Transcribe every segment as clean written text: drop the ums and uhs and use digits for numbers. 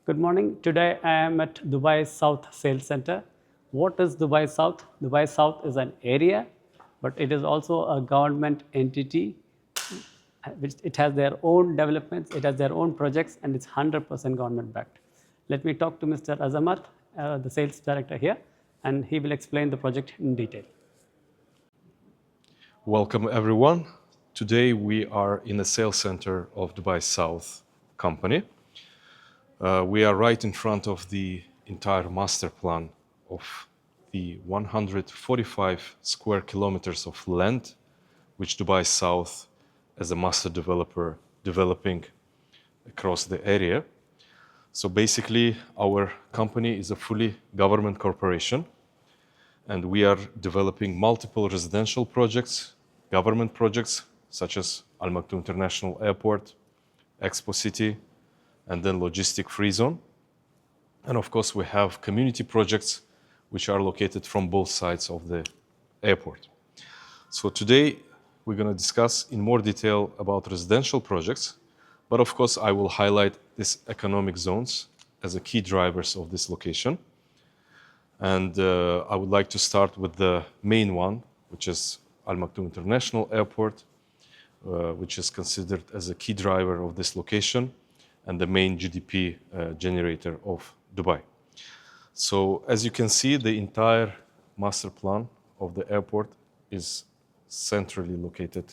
Good morning. Today I am at Dubai South Sales Center. What is Dubai South? Dubai South is an area, but it is also a government entity. Which it has their own developments, it has their own projects, and it's 100% government backed. Let me talk to Mr. Azamat, the sales director here, and he will explain the project in detail. Welcome everyone. Today we are in the sales center of Dubai South company. We are right in front of the entire master plan of the 145 square kilometers of land which Dubai South as a master developer developing across the area. So basically our company is a fully government corporation and we are developing multiple residential projects, government projects such as Al Maktoum International Airport, Expo City, and then logistic free zone. And of course we have community projects which are located from both sides of the airport. So today we're going to discuss in more detail about residential projects, but of course I will highlight these economic zones as the key drivers of this location. And I would like to start with the main one, which is Al Maktoum International Airport, which is considered as a key driver of this location and the main GDP generator of Dubai. So as you can see, the entire master plan of the airport is centrally located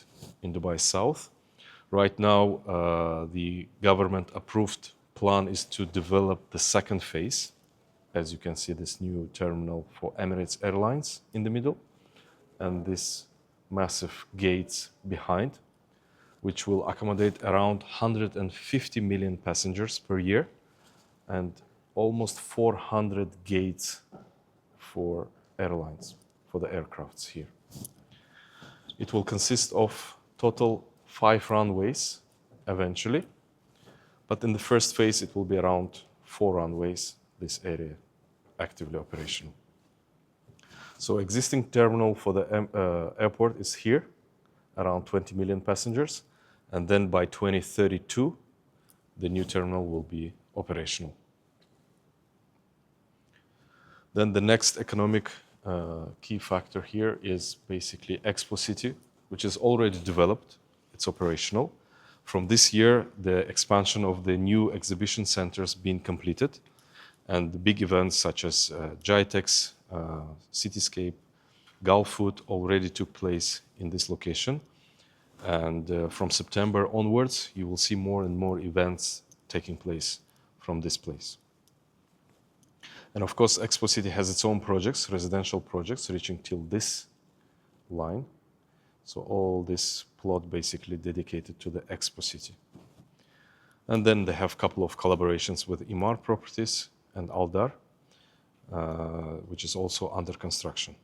in Dubai South. Right now, the government approved plan is to develop the second phase. As you can see, this new terminal for Emirates Airlines in the middle, and this massive gates behind, which will accommodate around 150 million passengers per year and almost 400 gates for airlines, for the aircrafts here. It will consist of total 5 runways eventually, but in the first phase it will be around 4 runways, this area actively operational. So existing terminal for the airport is here, around 20 million passengers, and then by 2032 the new terminal will be operational. Then the next economic key factor here is basically Expo City, which is already developed, it's operational. From this year, the expansion of the new exhibition centers being completed, and the big events such as GITEX, Cityscape, Gulfood already took place in this location. And from September onwards, you will see more and more events taking place from this place. And of course, Expo City has its own projects, residential projects, reaching till this line. So all this plot basically dedicated to the Expo City. And then they have a couple of collaborations with Emaar Properties and Aldar, which is also under construction.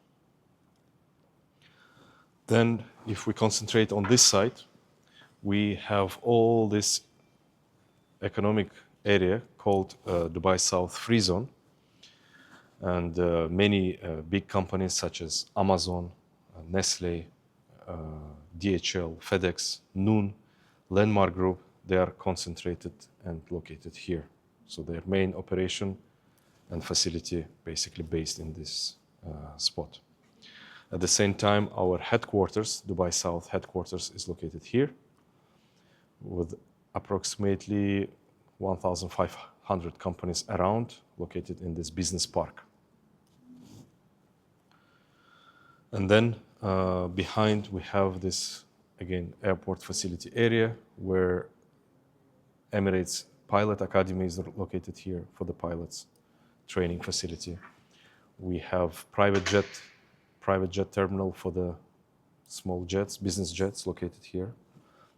Then, if we concentrate on this side, we have all this economic area called Dubai South Free Zone. And many big companies such as Amazon, Nestle, DHL, FedEx, Noon, Landmark Group, they are concentrated and located here. So their main operation and facility basically based in this spot. At the same time, our headquarters, Dubai South headquarters, is located here with approximately 1,500 companies around, located in this business park. And then behind we have this, again, airport facility area where Emirates Pilot Academy is located here for the pilots training facility. We have private jet terminal for the small jets, business jets located here,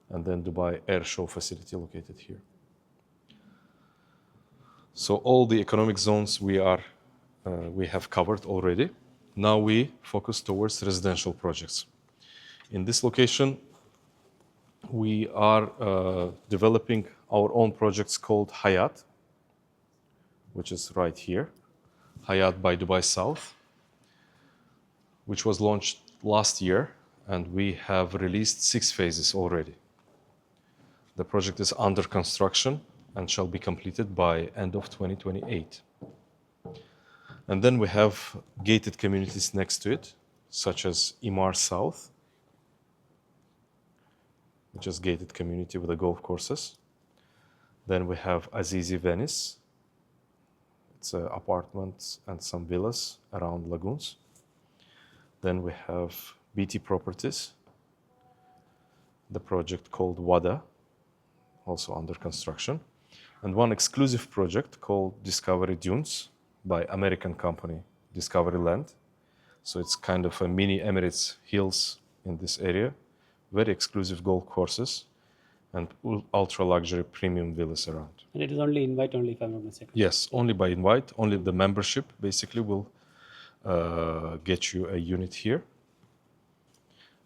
and then Dubai Air Show facility located here. So all the economic zones we have covered already. Now we focus towards residential projects. In this location, we are developing our own projects called Hayat, which is right here, Hayat by Dubai South, which was launched last year, and we have released 6 phases already. The project is under construction, and shall be completed by end of 2028. And then we have gated communities next to it, such as Emaar South, which is gated community with the golf courses. Then we have Azizi Venice. It's apartments and some villas around lagoons. Then we have BT Properties, the project called WADA, also under construction, and one exclusive project called Discovery Dunes by American company Discovery Land. So it's kind of a mini Emirates Hills in this area, very exclusive golf courses and ultra luxury premium villas around. And it is only invite only, if I'm not mistaken. Yes, only by invite, only the membership basically will get you a unit here.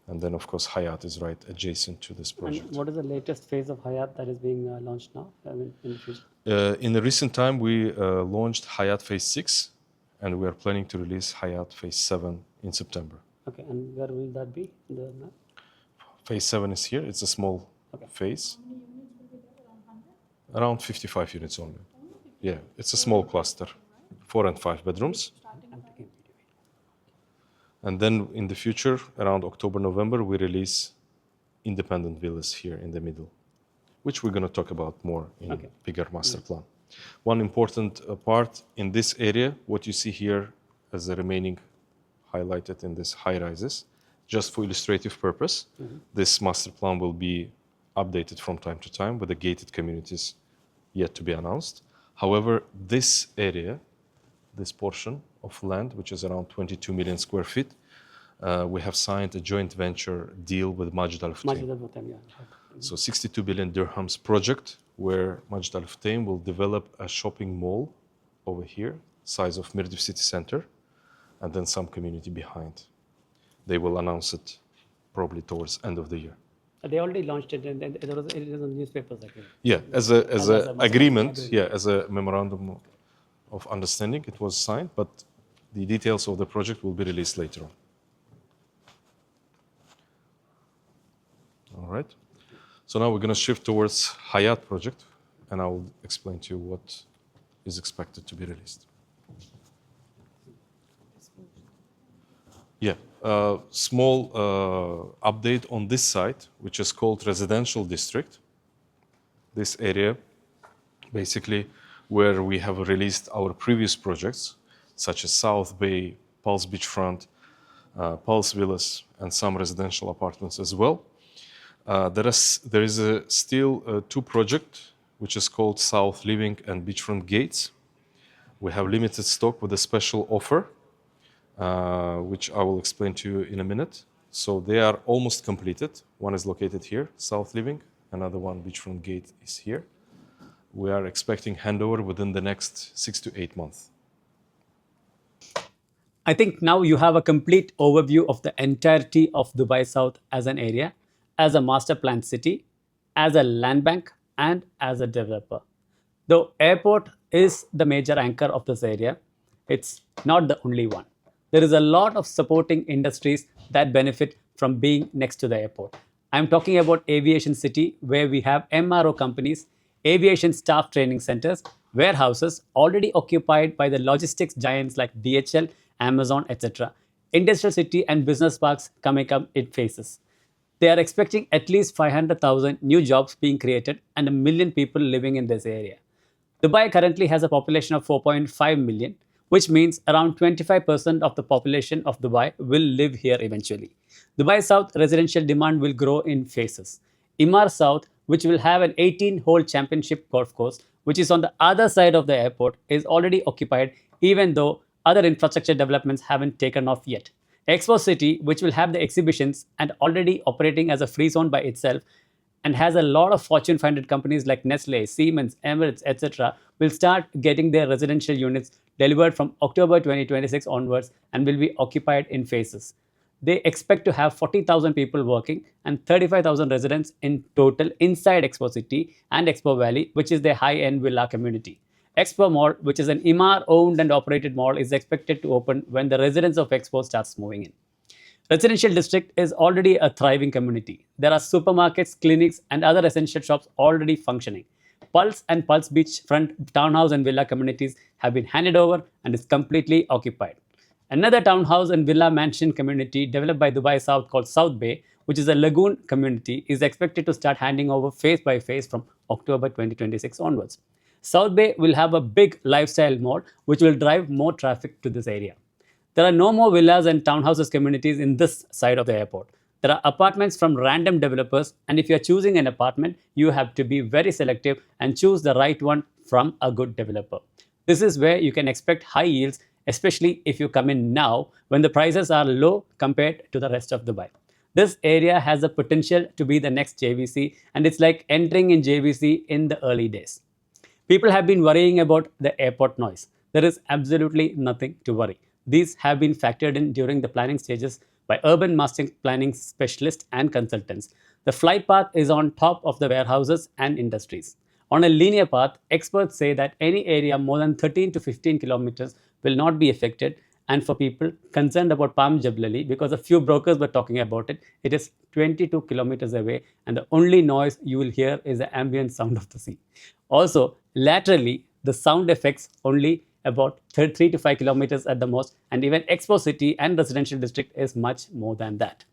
And then, of course, Hayat is right adjacent to this project. And what is the latest phase of Hayat that is being launched now? In the future? In the recent time, we launched Hayat Phase 6, and we are planning to release Hayat Phase 7 in September. Okay, and where will that be in the map? Phase 7 is here. It's a small phase. Around 55 units only. Yeah, it's a small cluster, 4 and 5 bedrooms. And then in the future, around October, November, we release independent villas here in the middle, which we're going to talk about more in bigger master plan. One important part in this area, what you see here as the remaining highlighted in this high rises, just for illustrative purpose, this master plan will be updated from time to time with the gated communities yet to be announced. However, this area, this portion of land, which is around 22 million square feet, we have signed a joint venture deal with Majd Al Futtaim. So 62 billion dirhams project where Majd Al Futtaim will develop a shopping mall over here, size of Mirdif city center, and then some community behind. They will announce it probably towards end of the year. They already launched it, and it is in the newspapers. Actually. Yeah, as a agreement, yeah, as a memorandum of understanding, it was signed, but the details of the project will be released later on. All right. So now we're going to shift towards Hayat project, and I will explain to you what is expected to be released. Yeah, small update on this site, which is called Residential District. This area, basically, where we have released our previous projects, such as South Bay, Pulse Beachfront, Pulse Villas, and some residential apartments as well. There is still two projects, which is called South Living and Beachfront Gates. We have limited stock with a special offer, which I will explain to you in a minute. So they are almost completed. One is located here, South Living. Another one, Beachfront Gate, is here. We are expecting handover within the next 6 to 8 months. I think now you have a complete overview of the entirety of Dubai South as an area, as a master planned city, as a land bank, and as a developer. The airport is the major anchor of this area. It's not the only one. There is a lot of supporting industries that benefit from being next to the airport. I'm talking about Aviation City, where we have MRO companies, aviation staff training centers, warehouses already occupied by the logistics giants like DHL, Amazon, etc. Industrial city and business parks coming up in phases. They are expecting at least 500,000 new jobs being created and 1 million people living in this area. Dubai currently has a population of 4.5 million, which means around 25% of the population of Dubai will live here eventually. Dubai South residential demand will grow in phases. Emaar South, which will have an 18-hole championship golf course, which is on the other side of the airport, is already occupied, even though other infrastructure developments haven't taken off yet. Expo City, which will have the exhibitions and already operating as a free zone by itself, and has a lot of Fortune 500 companies like Nestle, Siemens, Emirates, etc., will start getting their residential units delivered from October 2026 onwards and will be occupied in phases. They expect to have 40,000 people working and 35,000 residents in total inside Expo City and Expo Valley, which is their high-end villa community. Expo Mall, which is an Emaar owned and operated mall, is expected to open when the residents of Expo starts moving in. Residential district is already a thriving community. There are supermarkets, clinics, and other essential shops already functioning. Pulse and Pulse Beach front townhouse and villa communities have been handed over and is completely occupied. Another townhouse and villa mansion community developed by Dubai South called South Bay, which is a lagoon community, is expected to start handing over phase by phase from October 2026 onwards. South Bay will have a big lifestyle mall which will drive more traffic to this area. There are no more villas and townhouses communities in this side of the airport. There are apartments from random developers, and if you are choosing an apartment, you have to be very selective and choose the right one from a good developer. This is where you can expect high yields, especially if you come in now when the prices are low compared to the rest of Dubai. This area has the potential to be the next JVC, and it's like entering in JVC in the early days. People have been worrying about the airport noise. There is absolutely nothing to worry. These have been factored in during the planning stages by urban master planning specialists and consultants. The flight path is on top of the warehouses and industries. On a linear path, experts say that any area more than 13 to 15 kilometers will not be affected. And for people concerned about Palm Jubilee, because a few brokers were talking about it, it is 22 kilometers away, and the only noise you will hear is the ambient sound of the sea. Also, laterally, the sound effects only about 3 to 5 kilometers at the most, and even Expo City and residential district is much more than that.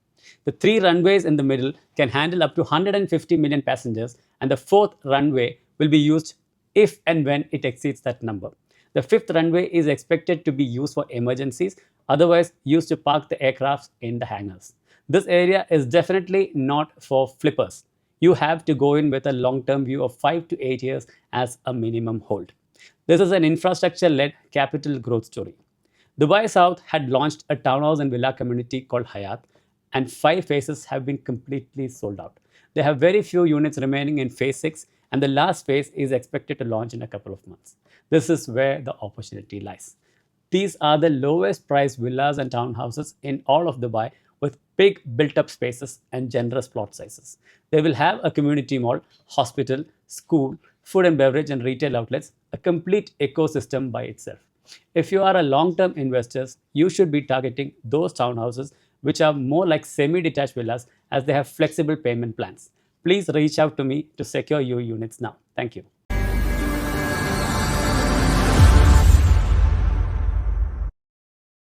The 3 runways in the middle can handle up to 150 million passengers, and the 4th runway will be used if and when it exceeds that number. The 5th runway is expected to be used for emergencies, otherwise used to park the aircrafts in the hangars. This area is definitely not for flippers. You have to go in with a long-term view of 5 to 8 years as a minimum hold. This is an infrastructure-led capital growth story. Dubai South had launched a townhouse and villa community called Hayat, and 5 phases have been completely sold out. They have very few units remaining in phase 6, and the last phase is expected to launch in a couple of months. This is where the opportunity lies. These are the lowest priced villas and townhouses in all of Dubai, with big built-up spaces and generous plot sizes. They will have a community mall, hospital, school, food and beverage and retail outlets, a complete ecosystem by itself. If you are a long-term investor, you should be targeting those townhouses which are more like semi-detached villas, as they have flexible payment plans. Please reach out to me to secure your units now. Thank you.